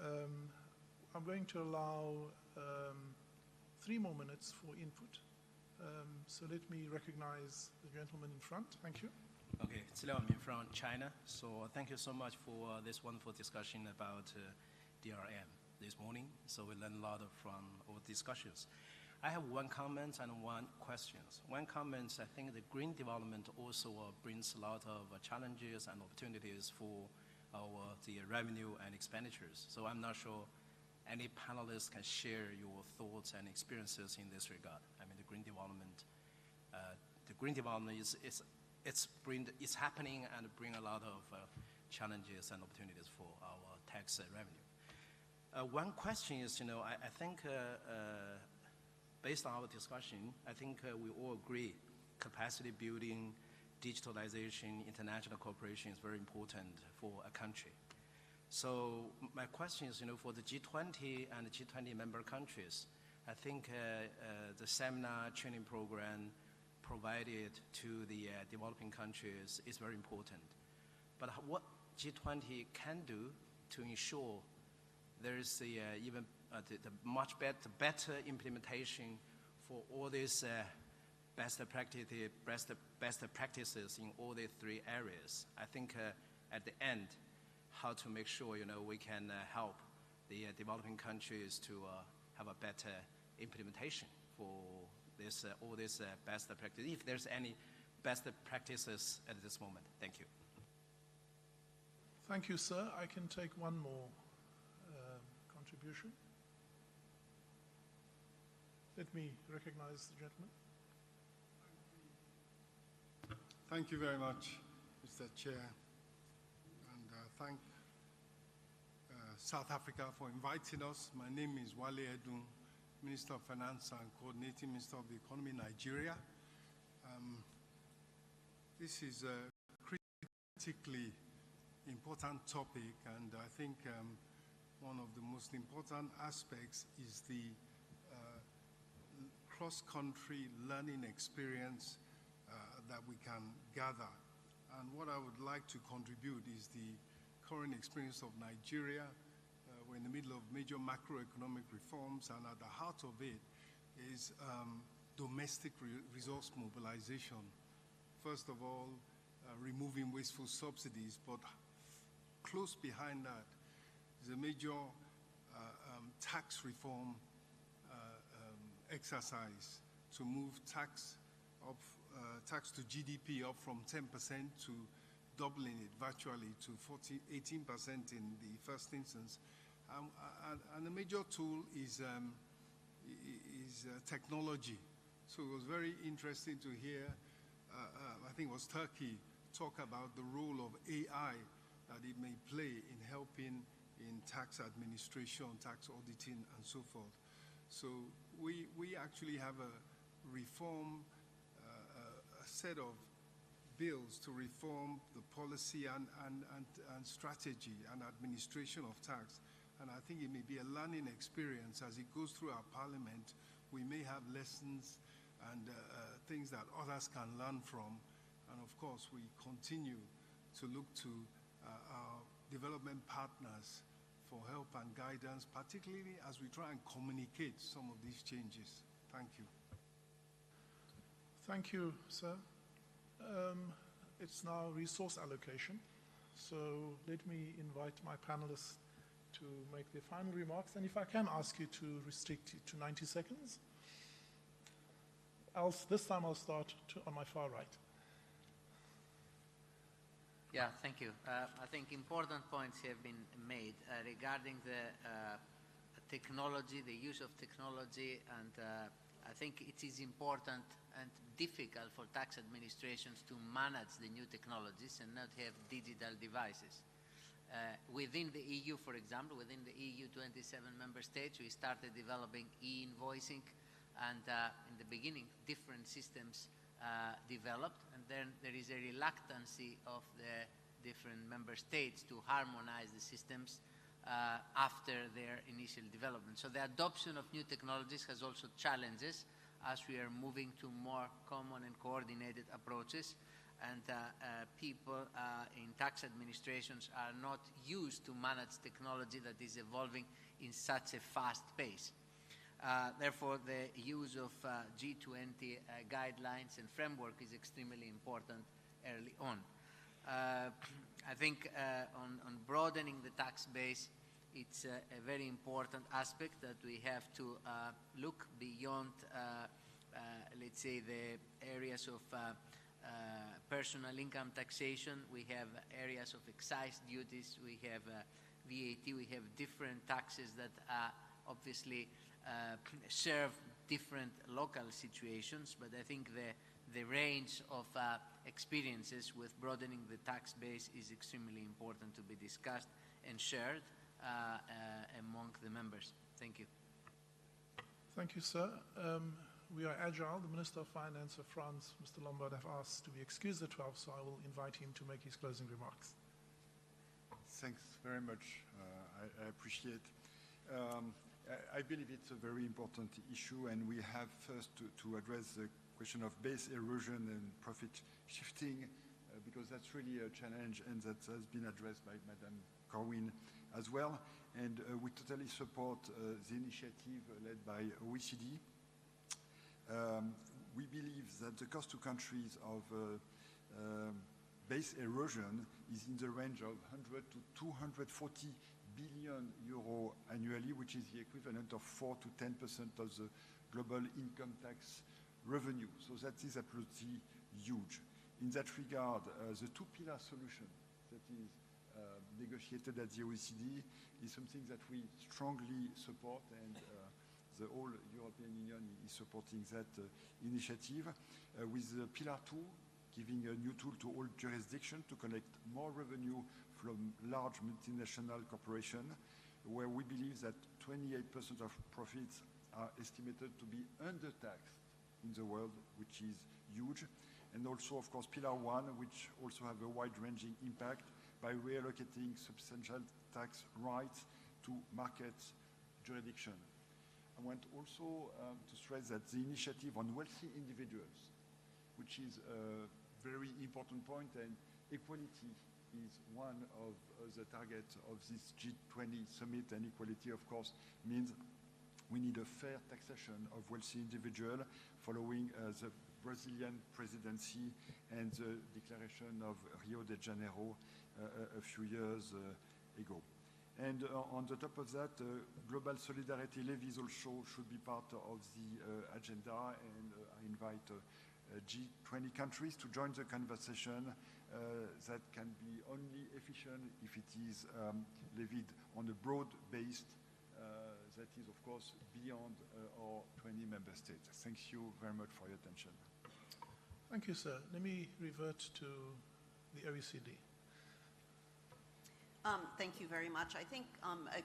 I'm going to allow 3 more minutes for input. So let me recognize the gentleman in front. Thank you. Okay, it's Liaomin from China. So thank you so much for this wonderful discussion about DRM this morning. So we learned a lot from our discussions. I have one comment and one question. One comment, I think the green development also brings a lot of challenges and opportunities for the revenue and expenditures. So I'm not sure any panelists can share your thoughts and experiences in this regard. I mean, the green development it's happening and bring a lot of challenges and opportunities for our tax revenue. One question is, I think based on our discussion, I think we all agree capacity building, digitalization, international cooperation is very important for a country. So my question is, for the G20 and the G20 member countries, I think the seminar training program provided to the developing countries is very important. But what G20 can do to ensure there is the much better implementation for all these best practices in all the 3 areas. I think at the end, how to make sure we can help the developing countries to have a better implementation for this all these best practices, if there's any best practices at this moment. Thank you. Thank you, sir. I can take one more contribution. Let me recognize the gentleman. Thank you very much, Mr. Chair, and thank South Africa for inviting us. My name is Wale Edun, Minister of Finance and Coordinating Minister of the Economy, Nigeria. This is a critically important topic, and I think one of the most important aspects is the cross-country learning experience that we can gather. And what I would like to contribute is the current experience of Nigeria. We're in the middle of major macroeconomic reforms, and at the heart of it is domestic resource mobilization. First of all, removing wasteful subsidies, but close behind that is a major tax reform exercise to move tax to GDP up from 10% to doubling it virtually to 18% in the first instance. And a major tool is technology. So it was very interesting to hear, I think it was Turkey, talk about the role of AI that it may play in helping in tax administration, tax auditing, and so forth. So we actually have a reform, a set of bills to reform the policy and strategy and administration of tax. And I think it may be a learning experience as it goes through our parliament. We may have lessons and things that others can learn from. And of course, we continue to look to our development partners for help and guidance, particularly as we try and communicate some of these changes. Thank you. Thank you, sir. It's now resource allocation. So let me invite my panelists to make their final remarks. And if I can ask you to restrict it to 90 seconds. Else, this time I'll start on my far right. Yeah, thank you. I think important points have been made regarding the technology, the use of technology, and I think it is important and difficult for tax administrations to manage the new technologies and not have digital devices. Within the EU, for example, within the EU 27 member states, we started developing e-invoicing, and in the beginning, different systems developed, and then there is a reluctancy of the different member states to harmonize the systems after their initial development. So the adoption of new technologies has also challenges as we are moving to more common and coordinated approaches, and people in tax administrations are not used to manage technology that is evolving in such a fast pace. Therefore, the use of G20 guidelines and framework is extremely important early on. I think on broadening the tax base, it's a very important aspect that we have to look beyond, let's say, the areas of personal income taxation. We have areas of excise duties, we have VAT, we have different taxes that obviously serve different local situations, but I think the range of experiences with broadening the tax base is extremely important to be discussed and shared among the members. Thank you. Thank you, sir. We are agile. The Minister of Finance of France, Mr. Lombard, have asked to be excused at 12, so I will invite him to make his closing remarks. Thanks very much. I appreciate. I believe it's a very important issue, and we have first to address the question of base erosion and profit shifting, because that's really a challenge, and that has been addressed by Madame Corwin as well. And we totally support the initiative led by OECD. We believe that the cost to countries of base erosion is in the range of 100 to 240 billion euro annually, which is the equivalent of 4 to 10% of the global income tax revenue. So that is absolutely huge. In that regard, the two-pillar solution that is negotiated at the OECD is something that we strongly support, and the whole European Union is supporting that initiative. With Pillar 2, giving a new tool to all jurisdictions to collect more revenue from large multinational corporations, where we believe that 28% of profits are estimated to be under-taxed in the world, which is huge. And also, of course, Pillar 1, which also have a wide-ranging impact by reallocating substantial tax rights to market jurisdiction. I want also to stress that the initiative on wealthy individuals, which is a very important point, and equality is one of the targets of this G20 summit, and equality, of course, means we need a fair taxation of wealthy individuals following the Brazilian presidency and the declaration of Rio de Janeiro a few years ago. And on the top of that, global solidarity levies also should be part of the agenda, and I invite G20 countries to join the conversation. That can be only efficient if it is levied on a broad-based that is, of course, beyond our 20 member states. Thank you very much for your attention. Thank you, sir. Let me revert to the OECD. Thank you very much. I think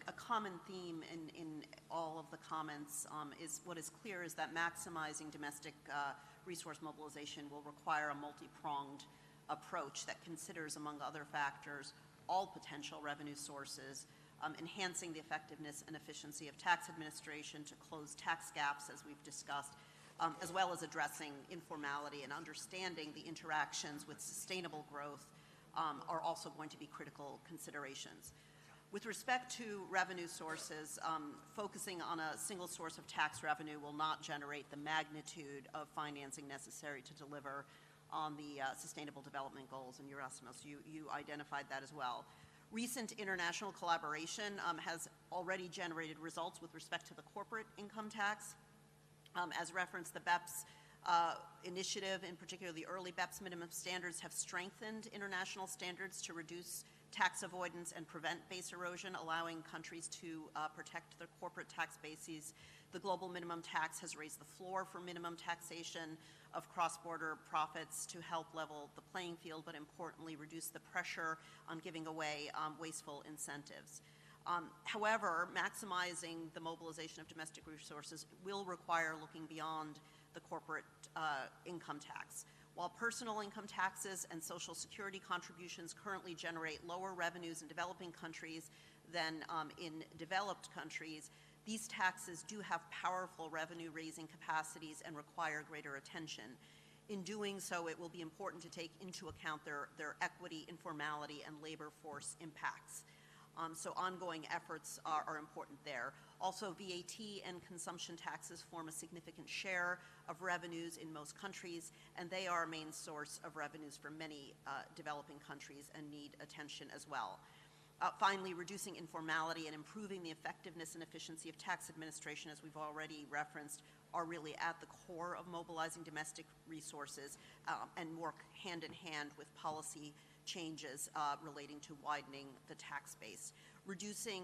a common theme in all of the comments is what is clear is that maximizing domestic resource mobilization will require a multi-pronged approach that considers, among other factors, all potential revenue sources, enhancing the effectiveness and efficiency of tax administration to close tax gaps, as we've discussed, as well as addressing informality and understanding the interactions with sustainable growth are also going to be critical considerations. With respect to revenue sources, focusing on a single source of tax revenue will not generate the magnitude of financing necessary to deliver on the Sustainable Development Goals, and Erasmus, you identified that as well. Recent international collaboration has already generated results with respect to the corporate income tax. As referenced, the BEPS initiative, in particular the early BEPS minimum standards, have strengthened international standards to reduce tax avoidance and prevent base erosion, allowing countries to protect their corporate tax bases. The global minimum tax has raised the floor for minimum taxation of cross-border profits to help level the playing field, but importantly reduce the pressure on giving away wasteful incentives. However, maximizing the mobilization of domestic resources will require looking beyond the corporate income tax. While personal income taxes and Social Security contributions currently generate lower revenues in developing countries than in developed countries, these taxes do have powerful revenue-raising capacities and require greater attention. In doing so, it will be important to take into account their equity, informality, and labor force impacts. So ongoing efforts are important there. Also, VAT and consumption taxes form a significant share of revenues in most countries, and they are a main source of revenues for many developing countries and need attention as well. Finally, reducing informality and improving the effectiveness and efficiency of tax administration, as we've already referenced, are really at the core of mobilizing domestic resources and work hand in hand with policy changes relating to widening the tax base. Reducing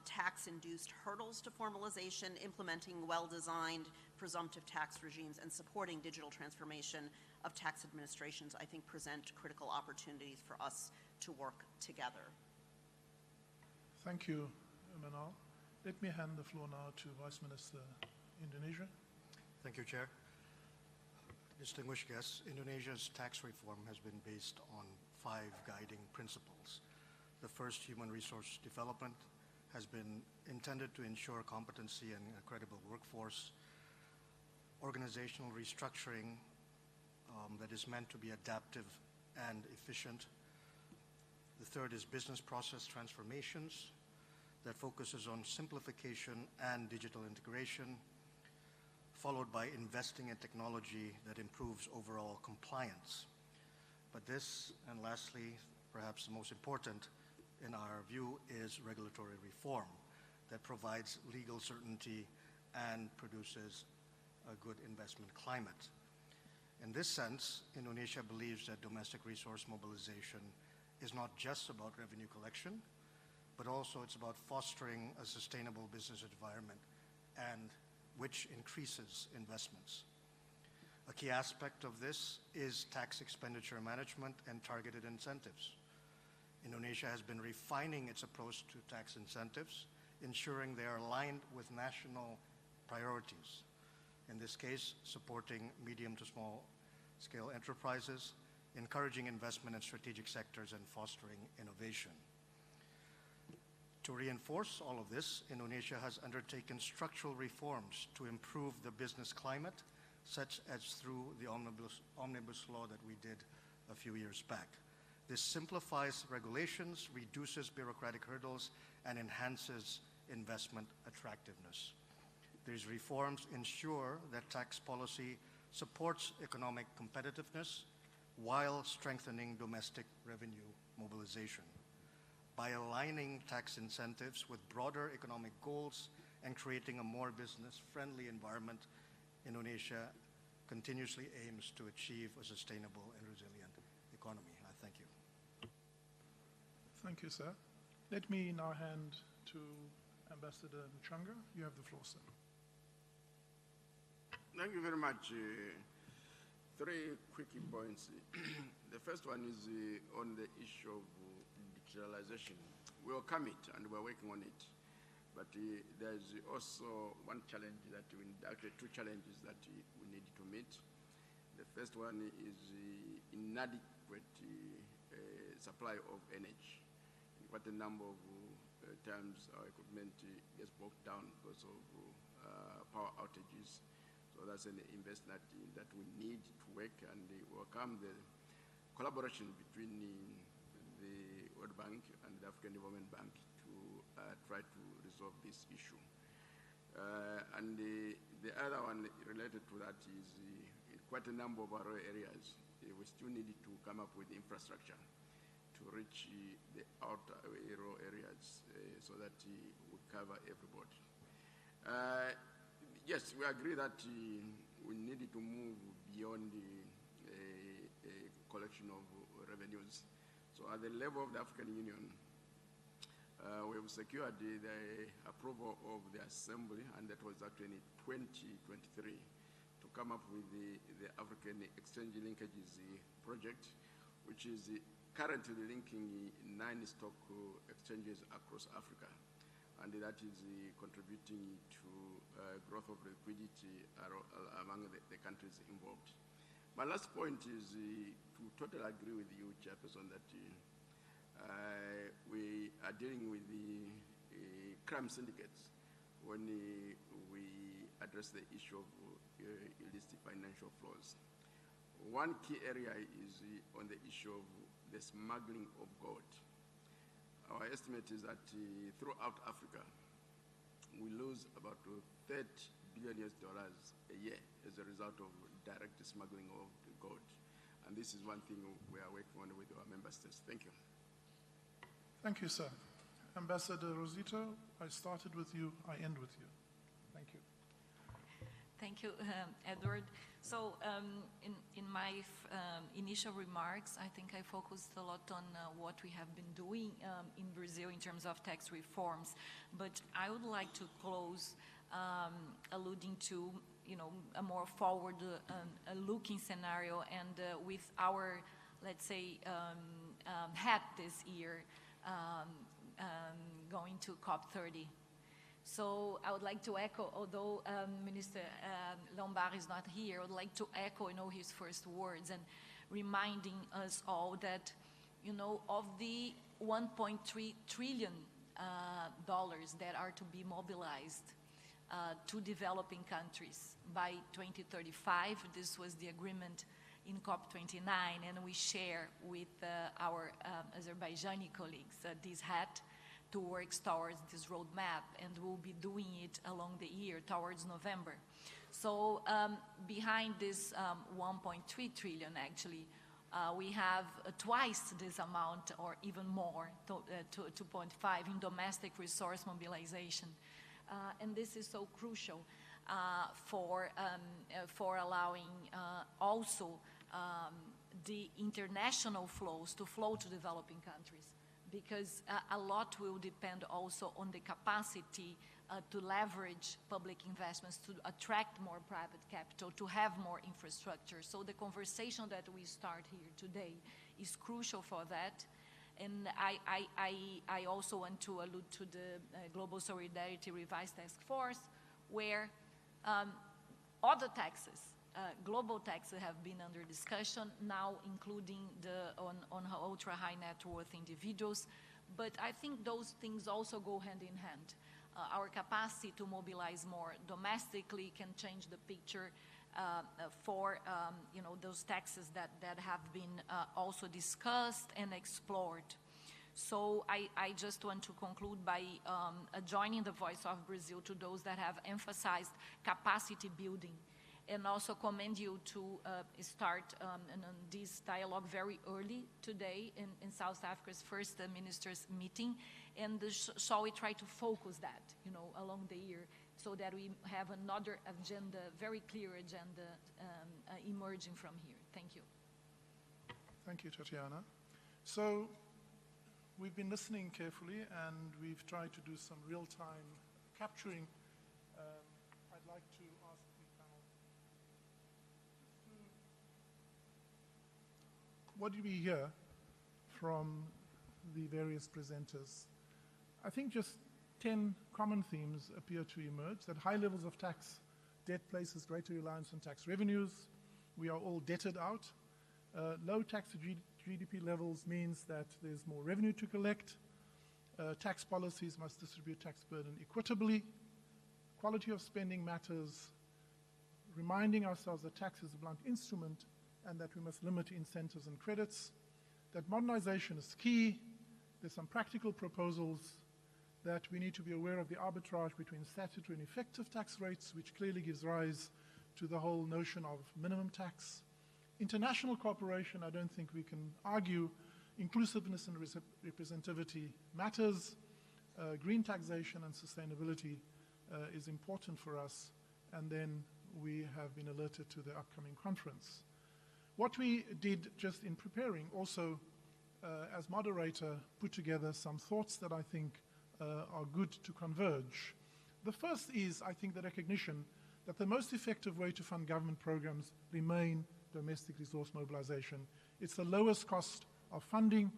tax-induced hurdles to formalization, implementing well-designed presumptive tax regimes, and supporting digital transformation of tax administrations, I think, present critical opportunities for us to work together. Thank you, Manal. Let me hand the floor now to Vice Minister Indonesia. Thank you, Chair. Distinguished guests, Indonesia's tax reform has been based on 5 guiding principles. The first, human resource development, has been intended to ensure competency and a credible workforce. Organizational restructuring that is meant to be adaptive and efficient. The third is business process transformations that focuses on simplification and digital integration, followed by investing in technology that improves overall compliance. But this, and lastly, perhaps the most important in our view, is regulatory reform that provides legal certainty and produces a good investment climate. In this sense, Indonesia believes that domestic resource mobilization is not just about revenue collection, but also it's about fostering a sustainable business environment and which increases investments. A key aspect of this is tax expenditure management and targeted incentives. Indonesia has been refining its approach to tax incentives, ensuring they are aligned with national priorities. In this case, supporting medium to small scale enterprises, encouraging investment in strategic sectors, and fostering innovation. To reinforce all of this, Indonesia has undertaken structural reforms to improve the business climate, such as through the omnibus law that we did a few years back. This simplifies regulations, reduces bureaucratic hurdles, and enhances investment attractiveness. These reforms ensure that tax policy supports economic competitiveness while strengthening domestic revenue mobilization. By aligning tax incentives with broader economic goals and creating a more business-friendly environment, Indonesia continuously aims to achieve a sustainable and resilient economy. I thank you. Thank you, sir. Let me now hand to Ambassador Mchanga. You have the floor, sir. Thank you very much. Three quick points. The first one is on the issue of digitalization. We welcome it and we're working on it. But there's also one challenge that actually two challenges that we need to meet. The first one is inadequate supply of energy. Quite a number of times our equipment gets broken down because of power outages. So that's an investment that we need to work, and we welcome the collaboration between the World Bank and the African Development Bank to try to resolve this issue. And the other one related to that is in quite a number of our areas, we still need to come up with infrastructure to reach the outer rural areas so that we cover everybody. Yes, we agree that we need to move beyond the collection of revenues. So at the level of the African Union, we have secured the approval of the Assembly, and that was actually in 2023, to come up with the African Exchange Linkages project, which is currently linking 9 stock exchanges across Africa. And that is contributing to growth of liquidity among the countries involved. My last point is to totally agree with you, Chairperson, that we are dealing with the crime syndicates when we address the issue of illicit financial flows. One key area is on the issue of the smuggling of gold. Our estimate is that throughout Africa, we lose about $30 billion a year as a result of direct smuggling of gold. And this is one thing we are working on with our member states. Thank you. Thank you, sir. Ambassador Rosito, I started with you, I end with you. Thank you. Thank you, Edward. So in my initial remarks, I think I focused a lot on what we have been doing in Brazil in terms of tax reforms. But I would like to close alluding to, a more forward-looking scenario, and with our, let's say, hat this year, going to COP30. So I would like to echo, although Minister Lombard is not here, I would like to echo, his first words and reminding us all that, of the $1.3 trillion that are to be mobilized to developing countries by 2035. This was the agreement in COP29, and we share with our Azerbaijani colleagues this hat to work towards this roadmap, and we'll be doing it along the year towards November. So behind this 1.3 trillion, actually, we have twice this amount or even more, 2.5 in domestic resource mobilization. And this is so crucial for allowing also the international flows to flow to developing countries, because a lot will depend also on the capacity to leverage public investments, to attract more private capital, to have more infrastructure. So the conversation that we start here today is crucial for that. And I also want to allude to the Global Solidarity Revised Task Force, where other taxes, global taxes, have been under discussion, now including on ultra-high net worth individuals. But I think those things also go hand in hand. Our capacity to mobilize more domestically can change the picture for those taxes that have been also discussed and explored. So I just want to conclude by joining the voice of Brazil to those that have emphasized capacity building, and also commend you to start this dialogue very early today in South Africa's first ministers meeting, and shall we try to focus that, along the year, so that we have another agenda, very clear agenda emerging from here. Thank you. Thank you, Tatiana. So we've been listening carefully, and we've tried to do some real-time capturing. I'd like to ask the panel, what did we hear from the various presenters? I think just 10 common themes appear to emerge: that high levels of tax debt places greater reliance on tax revenues. We are all debted out. Low tax to GDP levels means that there's more revenue to collect. Tax policies must distribute tax burden equitably. Quality of spending matters. Reminding ourselves that tax is a blunt instrument and that we must limit incentives and credits. That modernization is key. There's some practical proposals that we need to be aware of the arbitrage between statutory and effective tax rates, which clearly gives rise to the whole notion of minimum tax. International cooperation, I don't think we can argue. Inclusiveness and representativity matters. Green taxation and sustainability is important for us. And then we have been alerted to the upcoming conference. What we did just in preparing also, as moderator, put together some thoughts that I think are good to converge. The first is, I think, the recognition that the most effective way to fund government programs remain domestic resource mobilization. It's the lowest cost of funding,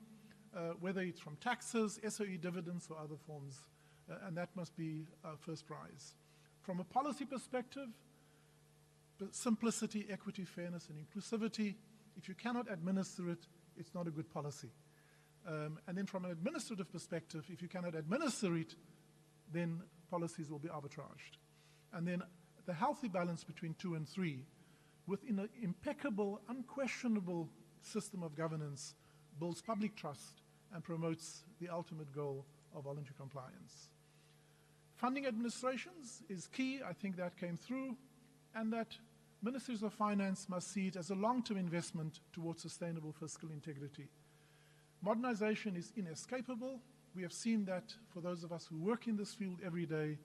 whether it's from taxes, SOE dividends, or other forms, and that must be our first prize. From a policy perspective, simplicity, equity, fairness, and inclusivity. If you cannot administer it, it's not a good policy. And then from an administrative perspective, if you cannot administer it, then policies will be arbitraged. And then the healthy balance between 2 and 3, within an impeccable, unquestionable system of governance, builds public trust and promotes the ultimate goal of voluntary compliance. Funding administrations is key. I think that came through, and that ministries of finance must see it as a long-term investment towards sustainable fiscal integrity. Modernization is inescapable. We have seen that for those of us who work in this field every day,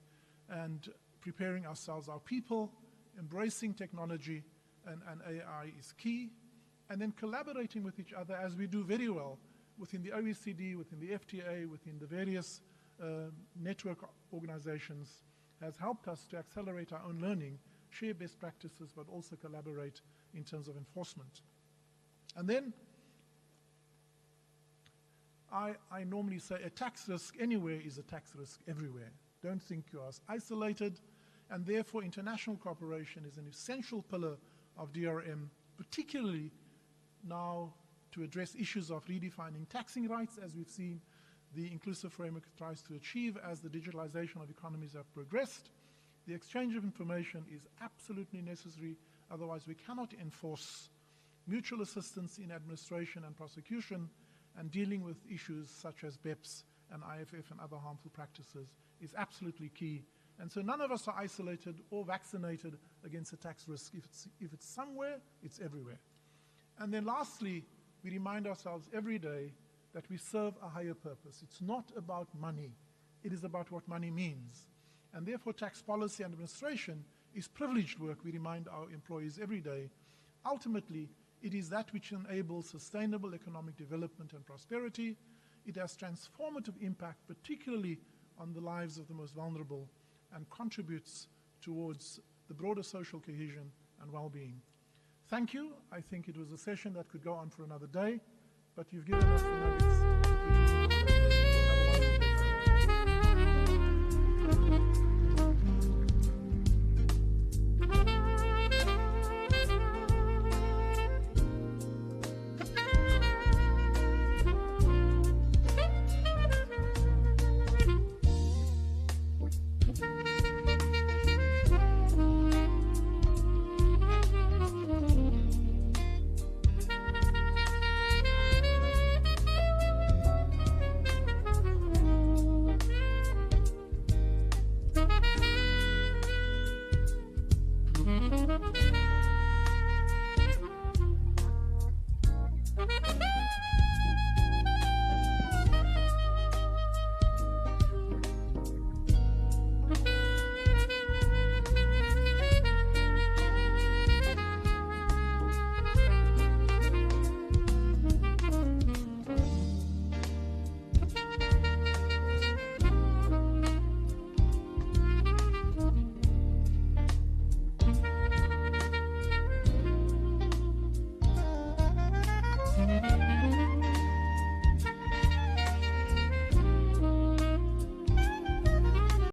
and preparing ourselves, our people, embracing technology and AI is key. And then collaborating with each other, as we do very well within the OECD, within the FTA, within the various network organizations, has helped us to accelerate our own learning, share best practices, but also collaborate in terms of enforcement. And then I normally say a tax risk anywhere is a tax risk everywhere. Don't think you are isolated, and therefore international cooperation is an essential pillar of DRM, particularly now to address issues of redefining taxing rights, as we've seen the inclusive framework tries to achieve as the digitalization of economies have progressed. The exchange of information is absolutely necessary, otherwise we cannot enforce. Mutual assistance in administration and prosecution and dealing with issues such as BEPS and IFF and other harmful practices is absolutely key. And so none of us are isolated or vaccinated against a tax risk. If it's somewhere, it's everywhere. And then lastly, we remind ourselves every day that we serve a higher purpose. It's not about money. It is about what money means. And therefore, tax policy and administration is privileged work, we remind our employees every day. Ultimately, it is that which enables sustainable economic development and prosperity. It has transformative impact, particularly on the lives of the most vulnerable, and contributes towards the broader social cohesion and well-being. Thank you. I think it was a session that could go on for another day, but you've given us the nuggets. you.